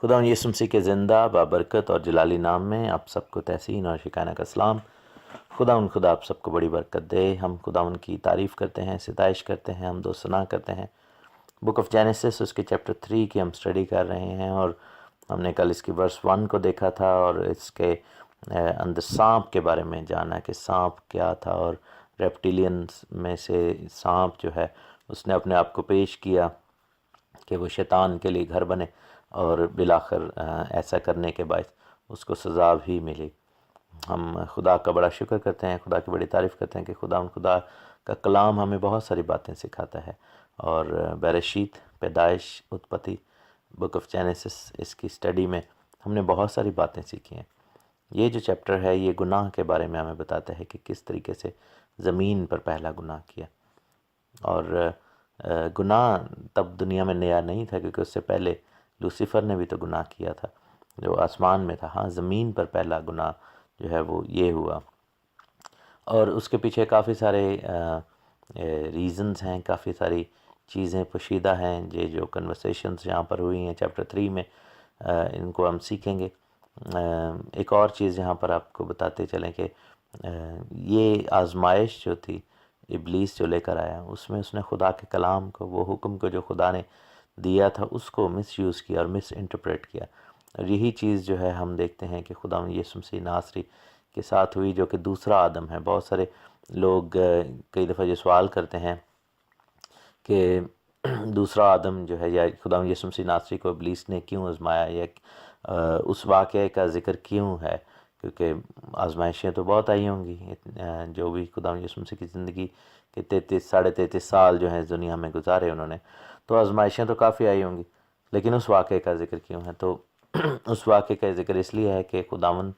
خدا یسوع مسیح کے زندہ بابرکت اور جلالی نام میں آپ سب کو تحسین اور شکانہ کا سلام۔ خدا آپ سب کو بڑی برکت دے۔ ہم خدا ان کی تعریف کرتے ہیں، ستائش کرتے ہیں، حمد و ثنا کرتے ہیں۔ بک آف جینیسس اس کے چیپٹر 3 کی ہم اسٹڈی کر رہے ہیں، اور ہم نے کل اس کی ورس 1 کو دیکھا تھا اور اس کے اندر سانپ کے بارے میں جانا کہ سانپ کیا تھا، اور ریپٹیلینز میں سے سانپ جو ہے اس نے اپنے آپ کو پیش کیا کہ وہ شیطان کے لیے گھر بنے، اور بالآخر ایسا کرنے کے باعث اس کو سزا بھی ملی۔ ہم خدا کا بڑا شکر کرتے ہیں، خدا کی بڑی تعریف کرتے ہیں کہ خدا کا کلام ہمیں بہت ساری باتیں سکھاتا ہے، اور برشیت، پیدائش، اتپتی، بک آف جینیسس اس کی اسٹڈی میں ہم نے بہت ساری باتیں سیکھی ہیں۔ یہ جو چیپٹر ہے یہ گناہ کے بارے میں ہمیں بتاتا ہے کہ کس طریقے سے زمین پر پہلا گناہ کیا، اور گناہ تب دنیا میں نیا نہیں تھا، کیونکہ اس سے پہلے لوسیفر نے بھی تو گناہ کیا تھا جو آسمان میں تھا۔ ہاں، زمین پر پہلا گناہ جو ہے وہ یہ ہوا، اور اس کے پیچھے کافی سارے ریزنز ہیں، کافی ساری چیزیں پوشیدہ ہیں۔ یہ جو کنورسیشنز یہاں پر ہوئی ہیں چیپٹر 3 میں، ان کو ہم سیکھیں گے۔ ایک اور چیز یہاں پر آپ کو بتاتے چلیں کہ یہ آزمائش جو تھی ابلیس جو لے کر آیا، اس میں اس نے خدا کے کلام کو، وہ حکم کو جو خدا نے دیا تھا، اس کو مس یوز کیا اور مس انٹرپریٹ کیا، اور یہی چیز جو ہے ہم دیکھتے ہیں کہ خدا یسوع مسیح ناصری کے ساتھ ہوئی، جو کہ دوسرا آدم ہے۔ بہت سارے لوگ کئی دفعہ یہ سوال کرتے ہیں کہ دوسرا آدم جو ہے، یا خدا یسوع مسیح ناصری کو ابلیس نے کیوں آزمایا، یا اس واقعے کا ذکر کیوں ہے، کیونکہ آزمائشیں تو بہت آئی ہوں گی۔ جو بھی خدا یسوع مسیح کی زندگی کے 33 سال جو ہیں دنیا میں گزارے انہوں نے، تو آزمائشیں تو کافی آئی ہوں گی، لیکن اس واقعے کا ذکر کیوں ہے؟ تو اس واقعے کا ذکر اس لیے ہے کہ خداوند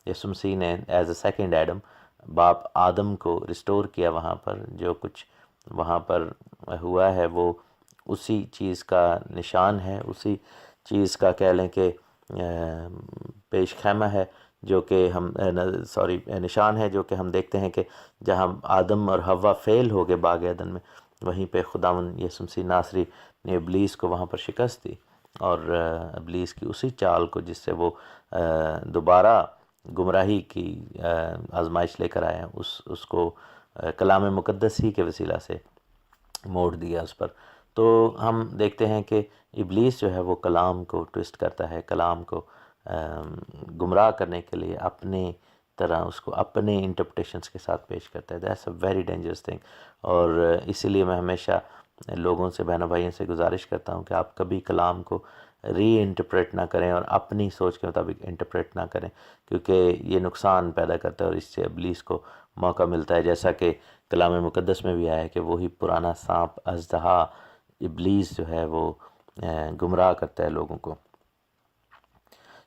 یسوع مسیح نے ایز اے سیکنڈ ایڈم، باپ آدم کو ریسٹور کیا۔ وہاں پر جو کچھ وہاں پر ہوا ہے وہ اسی چیز کا نشان ہے، اسی چیز کا کہہ لیں کہ پیش خیمہ ہے، جو کہ ہم نشان ہے، جو کہ ہم دیکھتے ہیں کہ جہاں آدم اور حوا فیل ہو گئے باغ عدن میں، وہیں پہ خداوند یسوع مسیح ناصری نے ابلیس کو وہاں پر شکست دی، اور ابلیس کی اسی چال کو جس سے وہ دوبارہ گمراہی کی آزمائش لے کر آیا، اس کو کلام مقدس ہی کے وسیلہ سے موڑ دیا اس پر۔ تو ہم دیکھتے ہیں کہ ابلیس جو ہے وہ کلام کو ٹوسٹ کرتا ہے، کلام کو گمراہ کرنے کے لیے اپنے طرح اس کو اپنے انٹرپریٹیشنز کے ساتھ پیش کرتا ہے۔ That's a very dangerous thing, اور اسی لیے میں ہمیشہ لوگوں سے، بہنوں بھائیوں سے گزارش کرتا ہوں کہ آپ کبھی کلام کو ری انٹرپریٹ نہ کریں اور اپنی سوچ کے مطابق انٹرپریٹ نہ کریں، کیونکہ یہ نقصان پیدا کرتا ہے اور اس سے ابلیس کو موقع ملتا ہے، جیسا کہ کلام مقدس میں بھی آیا ہے کہ وہی پرانا سانپ اژدہا ابلیس جو ہے وہ گمراہ کرتا ہے لوگوں کو۔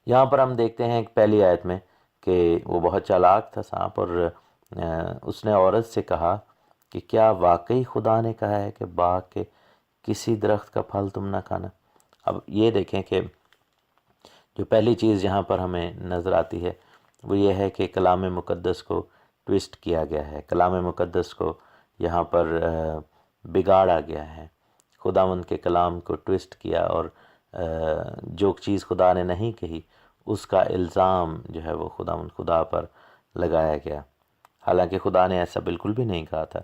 یہاں پر ہم دیکھتے ہیں پہلی آیت میں کہ وہ بہت چالاک تھا سانپ، اور اس نے عورت سے کہا کہ کیا واقعی خدا نے کہا ہے کہ باغ کے کسی درخت کا پھل تم نہ کھانا؟ اب یہ دیکھیں کہ جو پہلی چیز یہاں پر ہمیں نظر آتی ہے وہ یہ ہے کہ کلام مقدس کو ٹوسٹ کیا گیا ہے، کلام مقدس کو یہاں پر بگاڑا گیا ہے۔ خداوند کے کلام کو ٹوسٹ کیا، اور جو چیز خدا نے نہیں کہی اس کا الزام جو ہے وہ خدا پر لگایا گیا، حالانکہ خدا نے ایسا بالکل بھی نہیں کہا تھا۔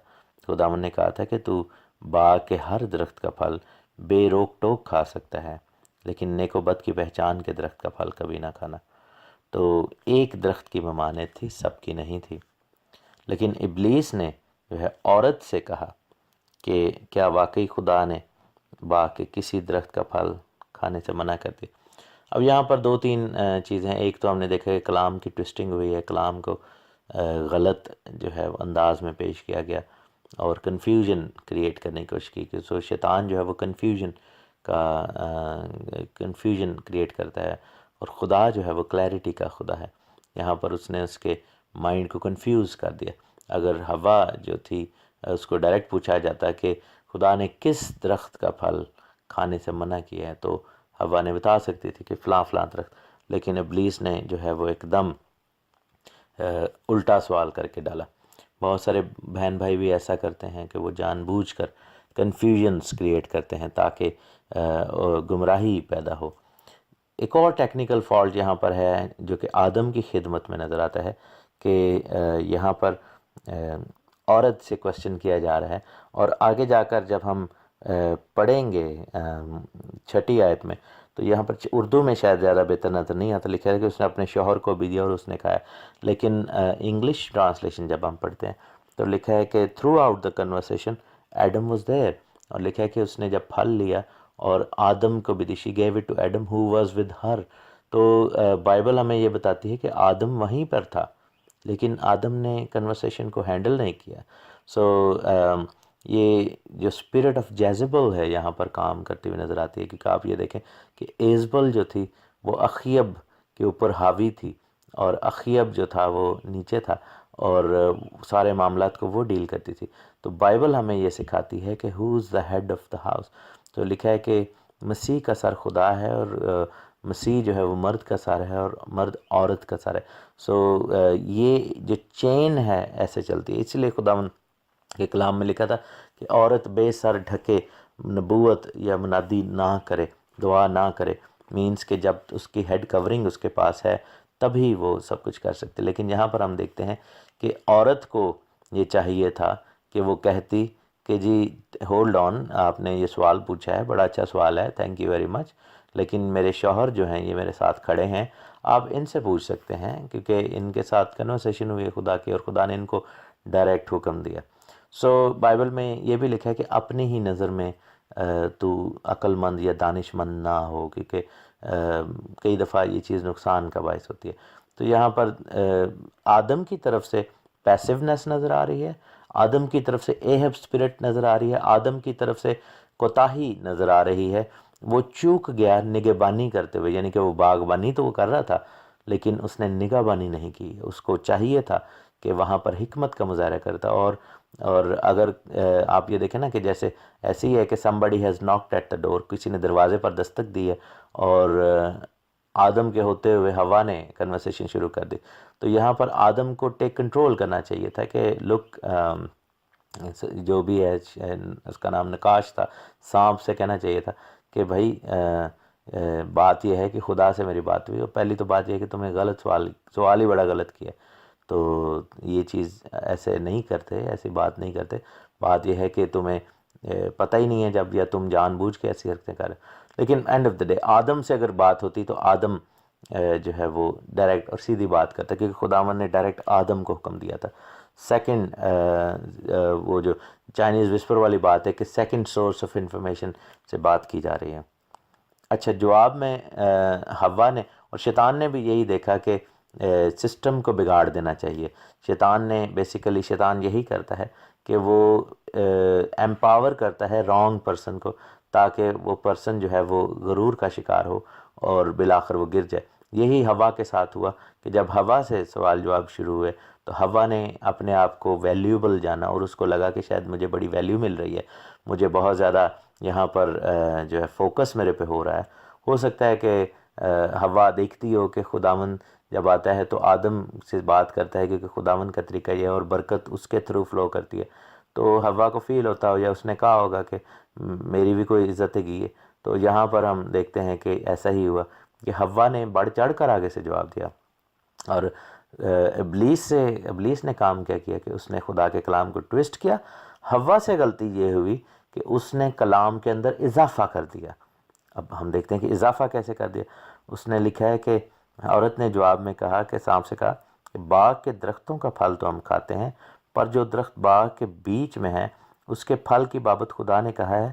خداوند نے کہا تھا کہ تو باغ کے ہر درخت کا پھل بے روک ٹوک کھا سکتا ہے، لیکن نیک و بد کی پہچان کے درخت کا پھل کبھی نہ کھانا۔ تو ایک درخت کی ممانعت تھی، سب کی نہیں تھی، لیکن ابلیس نے جو ہے عورت سے کہا کہ کیا واقعی خدا نے باغ کے کسی درخت کا پھل کھانے سے منع کر دی؟ اب یہاں پر 2-3 چیزیں ہیں۔ ایک تو ہم نے دیکھا کہ کلام کی ٹوسٹنگ ہوئی ہے، کلام کو غلط جو ہے انداز میں پیش کیا گیا اور کنفیوژن کریٹ کرنے کی کوشش کی، کہ سو شیطان جو ہے وہ کنفیوژن کریٹ کرتا ہے، اور خدا جو ہے وہ کلیئرٹی کا خدا ہے۔ یہاں پر اس نے اس کے مائنڈ کو کنفیوز کر دیا۔ اگر حوا جو تھی اس کو ڈائریکٹ پوچھا جاتا کہ خدا نے کس درخت کا پھل کھانے سے منع کیا ہے، تو حوا نے بتا سکتی تھی کہ فلاں فلاں درخت، لیکن ابلیس نے جو ہے وہ ایک دم الٹا سوال کر کے ڈالا۔ بہت سارے بہن بھائی بھی ایسا کرتے ہیں کہ وہ جان بوجھ کر کنفیوژنس کریٹ کرتے ہیں تاکہ گمراہی پیدا ہو۔ ایک اور ٹیکنیکل فالٹ یہاں پر ہے جو کہ آدم کی خدمت میں نظر آتا ہے کہ یہاں پر عورت سے کوشچن کیا جا رہا ہے، اور آگے جا کر جب ہم پڑھیں گے 6 آیت میں تو یہاں پر اردو میں شاید زیادہ بہتر نظر نہیں آتا، لکھا ہے کہ اس نے اپنے شوہر کو بھی دیا اور اس نے کھایا، لیکن انگلش ٹرانسلیشن جب ہم پڑھتے ہیں تو لکھا ہے کہ through out the conversation Adam was there, اور لکھا ہے کہ اس نے جب پھل لیا اور آدم کو بھی دی، she gave it to Adam who was with her. تو بائبل ہمیں یہ بتاتی ہے کہ آدم وہیں پر تھا لیکن آدم نے کنورسیشن کو ہینڈل نہیں کیا. سو یہ جو اسپرٹ آف جیزبل ہے یہاں پر کام کرتی ہوئی نظر آتی ہے، کیونکہ آپ یہ دیکھیں کہ ایزبل جو تھی وہ اخیب کے اوپر حاوی تھی، اور اخیب جو تھا وہ نیچے تھا، اور سارے معاملات کو وہ ڈیل کرتی تھی. تو بائبل ہمیں یہ سکھاتی ہے کہ who is the head of the house. تو لکھا ہے کہ مسیح کا سر خدا ہے، اور مسیح جو ہے وہ مرد کا سر ہے اور مرد عورت کا سر ہے. سو یہ جو چین ہے ایسے چلتی ہے، اس لیے خداوند کے کلام میں لکھا تھا کہ عورت بے سر ڈھکے نبوت یا منادی نہ کرے، دعا نہ کرے، مینس کہ جب اس کی ہیڈ کورنگ اس کے پاس ہے تبھی وہ سب کچھ کر سکتے. لیکن یہاں پر ہم دیکھتے ہیں کہ عورت کو یہ چاہیے تھا کہ وہ کہتی کہ جی ہولڈ آن، آپ نے یہ سوال پوچھا ہے، بڑا اچھا سوال ہے، تھینک یو ویری مچ، لیکن میرے شوہر جو ہیں یہ میرے ساتھ کھڑے ہیں، آپ ان سے پوچھ سکتے ہیں، کیونکہ ان کے ساتھ کنورسیشن ہوئی ہے خدا کی، اور خدا نے ان کو ڈائریکٹ حکم دیا. سو بائبل میں یہ بھی لکھا ہے کہ اپنی ہی نظر میں تو عقل مند یا دانش مند نہ ہو، کیونکہ کئی دفعہ یہ چیز نقصان کا باعث ہوتی ہے. تو یہاں پر آدم کی طرف سے پیسیونیس نظر آ رہی ہے، آدم کی طرف سے ایہب اسپرٹ نظر آ رہی ہے، آدم کی طرف سے کوتاہی نظر آ رہی ہے. وہ چوک گیا نگہبانی کرتے ہوئے، یعنی کہ وہ باغبانی تو وہ کر رہا تھا لیکن اس نے نگہبانی نہیں کی. اس کو چاہیے تھا کہ وہاں پر حکمت کا مظاہرہ کرتا. اور اگر آپ یہ دیکھیں نا کہ جیسے ایسے ہی ہے کہ somebody has knocked at the door، کسی نے دروازے پر دستک دی ہے اور آدم کے ہوتے ہوئے ہوا نے کنورسیشن شروع کر دی. تو یہاں پر آدم کو ٹیک کنٹرول کرنا چاہیے تھا کہ لک جو بھی ہے اس کا نام نقاش تھا، سانپ سے کہنا چاہیے تھا کہ بھائی بات یہ ہے کہ خدا سے میری بات ہوئی، اور پہلی تو بات یہ ہے کہ تمہیں غلط سوال ہی بڑا غلط کیا. تو یہ چیز ایسے نہیں کرتے، ایسی بات نہیں کرتے. بات یہ ہے کہ تمہیں پتہ ہی نہیں ہے جب، یا تم جان بوجھ کے ایسی حرکتیں کر رہے. لیکن اینڈ آف دا ڈے آدم سے اگر بات ہوتی تو آدم جو ہے وہ ڈائریکٹ اور سیدھی بات کرتا، کیونکہ خداوند نے ڈائریکٹ آدم کو حکم دیا تھا. سیکنڈ وہ جو چائنیز وسپر والی بات ہے کہ سیکنڈ سورس آف انفارمیشن سے بات کی جا رہی ہے. اچھا، جواب میں حوا نے اور شیطان نے بھی یہی دیکھا کہ سسٹم کو بگاڑ دینا چاہیے. شیطان نے بیسیکلی، شیطان یہی کرتا ہے کہ وہ ایمپاور کرتا ہے رانگ پرسن کو، تاکہ وہ پرسن جو ہے وہ غرور کا شکار ہو اور بالآخر وہ گر جائے. یہی ہوا کے ساتھ ہوا کہ جب ہوا سے سوال جواب شروع ہوئے تو ہوا نے اپنے آپ کو ویلیوبل جانا، اور اس کو لگا کہ شاید مجھے بڑی ویلیو مل رہی ہے، مجھے بہت زیادہ یہاں پر جو ہے فوکس میرے پہ ہو رہا ہے. ہو سکتا ہے کہ ہوا دیکھتی ہو کہ خداوند جب آتا ہے تو آدم سے بات کرتا ہے، کیونکہ خداوند کا طریقہ یہ ہے اور برکت اس کے تھرو فلو کرتی ہے. تو ہوا کو فیل ہوتا ہو یا اس نے کہا ہوگا کہ میری بھی کوئی عزت کی ہے. تو یہاں پر ہم دیکھتے ہیں کہ ایسا ہی ہوا کہ ہوا نے بڑھ چڑھ کر آگے سے جواب دیا. اور ابلیس نے کام کیا کہ اس نے خدا کے کلام کو ٹویسٹ کیا. ہوا سے غلطی یہ ہوئی کہ اس نے کلام کے اندر اضافہ کر دیا. اب ہم دیکھتے ہیں کہ اضافہ کیسے کر دیا. اس نے لکھا ہے کہ عورت نے جواب میں کہا کہ سانپ سے کہا کہ باغ کے درختوں کا پھل تو ہم کھاتے ہیں، پر جو درخت باغ کے بیچ میں ہے اس کے پھل کی بابت خدا نے کہا ہے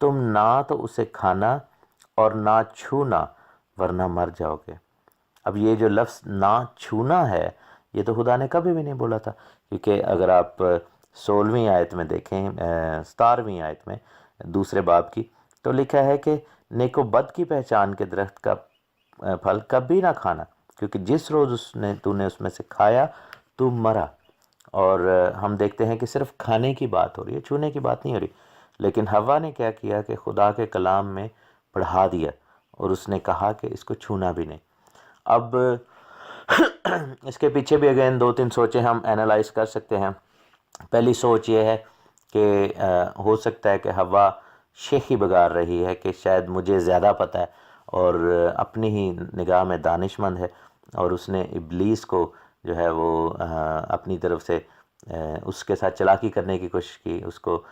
تم نہ تو اسے کھانا اور نہ چھونا ورنہ مر جاؤ گے. اب یہ جو لفظ نہ چھونا ہے یہ تو خدا نے کبھی بھی نہیں بولا تھا، کیونکہ اگر آپ 16ویں آیت میں دیکھیں، 17ویں آیت میں دوسرے باب کی، تو لکھا ہے کہ نیک و بد کی پہچان کے درخت کا پھل کبھی نہ کھانا، کیونکہ جس روز تو نے اس میں سے کھایا تو مرا. اور ہم دیکھتے ہیں کہ صرف کھانے کی بات ہو رہی ہے، چھونے کی بات نہیں ہو رہی. لیکن ہوا نے کیا کیا کہ خدا کے کلام میں بڑھا دیا اور اس نے کہا کہ اس کو چھونا بھی نہیں. اب اس کے پیچھے بھی اگین 2-3 سوچیں ہم اینالائز کر سکتے ہیں. پہلی سوچ یہ ہے کہ ہو سکتا ہے کہ ہوا شیخی بگاڑ رہی ہے کہ شاید مجھے زیادہ پتہ ہے اور اپنی ہی نگاہ میں دانش مند ہے، اور اس نے ابلیس کو جو ہے وہ اپنی طرف سے اس کے ساتھ چلاکی کرنے کی کوشش کی، اس کو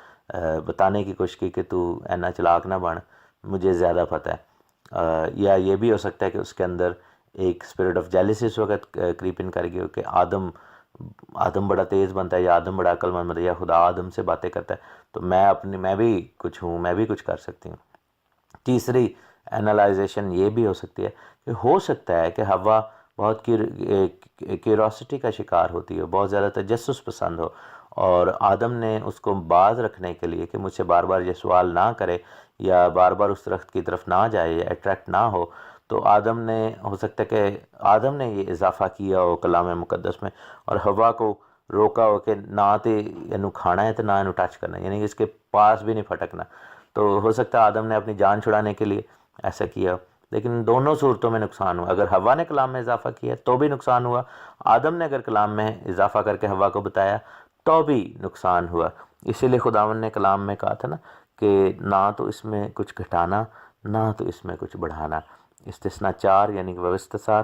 بتانے کی کوشش کی کہ تو اینا چلاک نہ بن، مجھے زیادہ پتہ ہے۔ یا یہ بھی ہو سکتا ہے کہ اس کے اندر ایک اسپرٹ آف جیلسی اس وقت کریپ ان کر گئی ہو کہ آدم بڑا تیز بنتا ہے، یا آدم بڑا عقل مند بنتا ہے، یا خدا آدم سے باتیں کرتا ہے، تو میں بھی کچھ ہوں، میں بھی کچھ کر سکتی ہوں۔ تیسری اینالائزیشن یہ بھی ہو سکتی ہے کہ ہو سکتا ہے کہ حوا بہت کیوروسٹی کا شکار ہوتی ہے، بہت زیادہ تجسس پسند ہو، اور آدم نے اس کو باز رکھنے کے لیے کہ مجھ سے بار بار یہ سوال نہ کرے یا بار بار اس درخت کی طرف نہ جائے یا اٹریکٹ نہ ہو، تو آدم نے ہو سکتا ہے کہ آدم نے یہ اضافہ کیا ہو کلام مقدس میں، اور حوا کو روکا ہو کہ نہ تو یہ کھانا ہے تو نہ یہ ٹچ کرنا، یعنی کہ اس کے پاس بھی نہیں پھٹکنا۔ تو ہو سکتا ہے آدم نے اپنی جان چھڑانے کے لیے ایسا کیا، لیکن دونوں صورتوں میں نقصان ہوا۔ اگر حوا نے کلام میں اضافہ کیا تو بھی نقصان ہوا، آدم نے اگر کلام میں اضافہ کر کے حوا کو بتایا تو بھی نقصان ہوا۔ اسی لیے خداوند نے کلام میں کہا تھا نا کہ نہ تو اس میں کچھ گھٹانا نہ تو اس میں کچھ بڑھانا۔ استثنا 4 یعنی کہ واستثار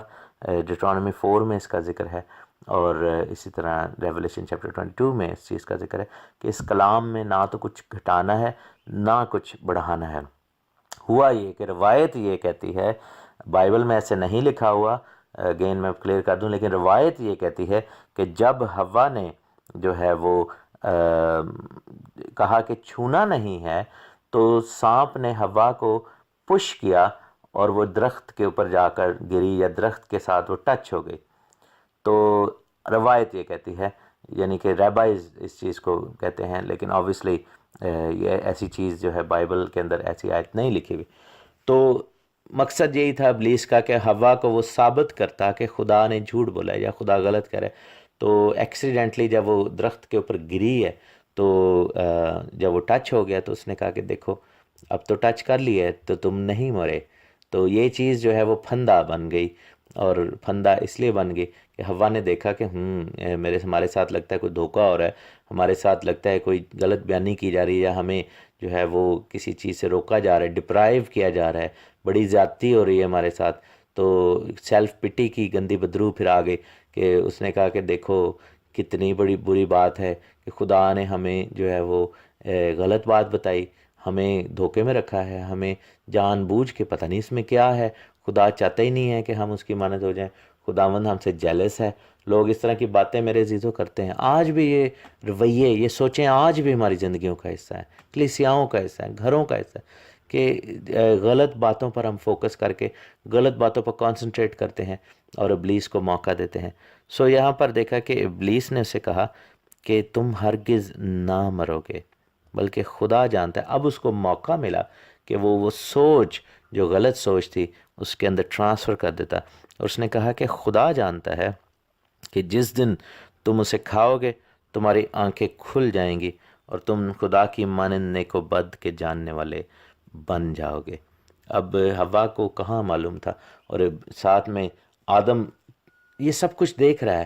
ڈیٹرانومی 4 میں اس کا ذکر ہے، اور اسی طرح ریولیشن چیپٹر 22 میں اس چیز کا ذکر ہے کہ اس کلام میں نہ تو کچھ گھٹانا ہے نہ کچھ بڑھانا ہے۔ ہوا یہ کہ روایت یہ کہتی ہے، بائبل میں ایسے نہیں لکھا ہوا، اگین میں کلیئر کر دوں، لیکن روایت یہ کہتی ہے کہ جب حوا نے جو ہے وہ کہا کہ چھونا نہیں ہے، تو سانپ نے حوا کو پش کیا اور وہ درخت کے اوپر جا کر گری، یا درخت کے ساتھ وہ ٹچ ہو گئی۔ تو روایت یہ کہتی ہے، یعنی کہ ریبائز اس چیز کو کہتے ہیں، لیکن آبویسلی یہ ایسی چیز جو ہے بائبل کے اندر ایسی آیت نہیں لکھی ہوئی۔ تو مقصد یہی تھا ابلیس کا کہ حوا کو وہ ثابت کرتا کہ خدا نے جھوٹ بولا ہے یا خدا غلط کرے۔ تو ایکسیڈنٹلی جب وہ درخت کے اوپر گری ہے تو جب وہ ٹچ ہو گیا تو اس نے کہا کہ دیکھو اب تو ٹچ کر لی ہے تو تم نہیں مرے۔ تو یہ چیز جو ہے وہ پھندا بن گئی، اور پھندا اس لیے بن گئی کہ حوا نے دیکھا کہ ہمارے ساتھ لگتا ہے کوئی دھوکہ ہو رہا ہے، ہمارے ساتھ لگتا ہے کوئی غلط بیانی کی جا رہی ہے، یا ہمیں جو ہے وہ کسی چیز سے روکا جا رہا ہے، ڈپرائیو کیا جا رہا ہے، بڑی زیادتی ہو رہی ہے ہمارے ساتھ۔ تو سیلف پٹی کی گندی بدرو پھر آ گئی کہ اس نے کہا کہ دیکھو کتنی بڑی بری بات ہے کہ خدا نے ہمیں جو ہے وہ غلط بات بتائی، ہمیں دھوکے میں رکھا ہے، ہمیں جان بوجھ کے، پتہ نہیں اس میں کیا ہے، خدا چاہتا ہی نہیں ہے کہ ہم اس کی مانند ہو جائیں، خداوند ہم سے جیلس ہے۔ لوگ اس طرح کی باتیں میرے عزیزوں کرتے ہیں، آج بھی یہ رویے، یہ سوچیں آج بھی ہماری زندگیوں کا حصہ ہے، کلیسیاؤں کا حصہ ہے، گھروں کا حصہ ہے، کہ غلط باتوں پر ہم فوکس کر کے غلط باتوں پر کانسنٹریٹ کرتے ہیں اور ابلیس کو موقع دیتے ہیں۔ سو یہاں پر دیکھا کہ ابلیس نے اسے کہا کہ تم ہرگز نہ مرو گے، بلکہ خدا جانتا ہے۔ اب اس کو موقع ملا کہ وہ سوچ جو غلط سوچ تھی اس کے اندر ٹرانسفر کر دیتا، اور اس نے کہا کہ خدا جانتا ہے کہ جس دن تم اسے کھاؤ گے تمہاری آنکھیں کھل جائیں گی اور تم خدا کی مانند نیک و بد کے جاننے والے بن جاؤ گے۔ اب حوا کو کہاں معلوم تھا، اور ساتھ میں آدم یہ سب کچھ دیکھ رہا ہے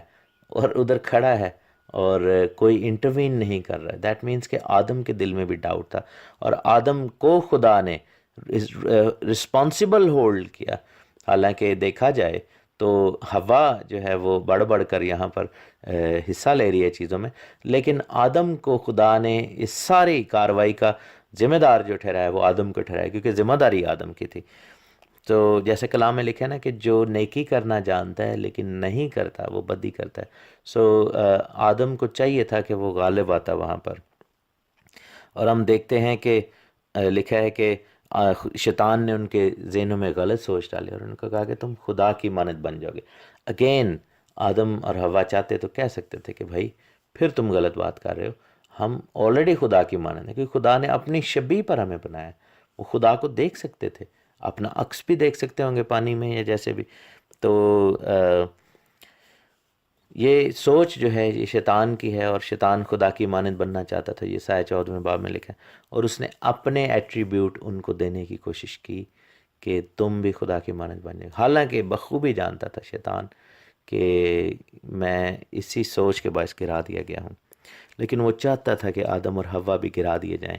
اور ادھر کھڑا ہے اور کوئی انٹروین نہیں کر رہا ہے۔ دیٹ مینس کہ آدم کے دل میں بھی ڈاؤٹ تھا، اور آدم کو خدا نے رسپانسبل ہولڈ کیا۔ حالانکہ دیکھا جائے تو حوا جو ہے وہ بڑھ بڑھ کر یہاں پر حصہ لے رہی ہے چیزوں میں، لیکن آدم کو خدا نے اس ساری کاروائی کا ذمہ دار جو ٹھہرایا وہ آدم کو ٹھہرایا، کیونکہ ذمہ داری آدم کی تھی۔ تو جیسے کلام میں لکھا ہے نا کہ جو نیکی کرنا جانتا ہے لیکن نہیں کرتا وہ بدی کرتا ہے۔ سو آدم کو چاہیے تھا کہ وہ غالب آتا وہاں پر، اور ہم دیکھتے ہیں کہ لکھا ہے کہ شیطان نے ان کے ذہنوں میں غلط سوچ ڈالی اور ان کو کہا کہ تم خدا کی مانند بن جاؤ گے۔ اگین آدم اور حوا چاہتے تو کہہ سکتے تھے کہ بھائی پھر تم غلط بات کر رہے ہو، ہم آلریڈی خدا کی مانند ہیں، کیونکہ خدا نے اپنی شبیہ پر ہمیں بنایا ہے۔ وہ خدا کو دیکھ سکتے تھے، اپنا عکس بھی دیکھ سکتے ہوں گے پانی میں یا جیسے بھی۔ تو یہ سوچ جو ہے یہ شیطان کی ہے، اور شیطان خدا کی مانند بننا چاہتا تھا، یہ یسایا 14ویں باب میں لکھا ہے، اور اس نے اپنے ایٹریبیوٹ ان کو دینے کی کوشش کی کہ تم بھی خدا کی مانند بن جائے، حالانکہ بخوبی جانتا تھا شیطان کہ میں اسی سوچ کے باعث گرا دیا گیا ہوں، لیکن وہ چاہتا تھا کہ آدم اور حوا بھی گرا دیے جائیں،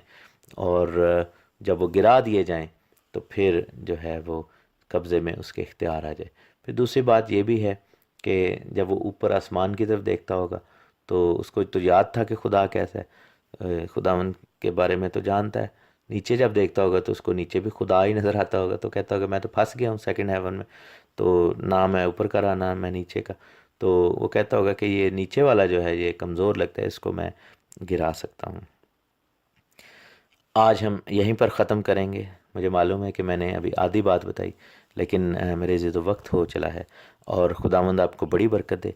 اور جب وہ گرا دیے جائیں تو پھر جو ہے وہ قبضے میں اس کے اختیار آ جائے۔ پھر دوسری بات یہ بھی ہے کہ جب وہ اوپر آسمان کی طرف دیکھتا ہوگا تو اس کو تو یاد تھا کہ خدا کیسا ہے، خداوند کے بارے میں تو جانتا ہے، نیچے جب دیکھتا ہوگا تو اس کو نیچے بھی خدا ہی نظر آتا ہوگا، تو کہتا ہوگا میں تو پھنس گیا ہوں سیکنڈ ہیون میں، تو نہ میں اوپر کا رہا نہ میں نیچے کا، تو وہ کہتا ہوگا کہ یہ نیچے والا جو ہے یہ کمزور لگتا ہے، اس کو میں گرا سکتا ہوں۔ آج ہم یہیں پر ختم کریں گے۔ مجھے معلوم ہے کہ میں نے ابھی آدھی بات بتائی، لیکن میرے زید وقت ہو چلا ہے، اور خداوند آپ کو بڑی برکت دے۔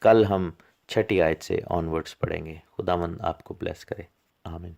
کل ہم 6 آیت سے آن ورڈز پڑھیں گے۔ خداوند آپ کو بلیس کرے، آمین۔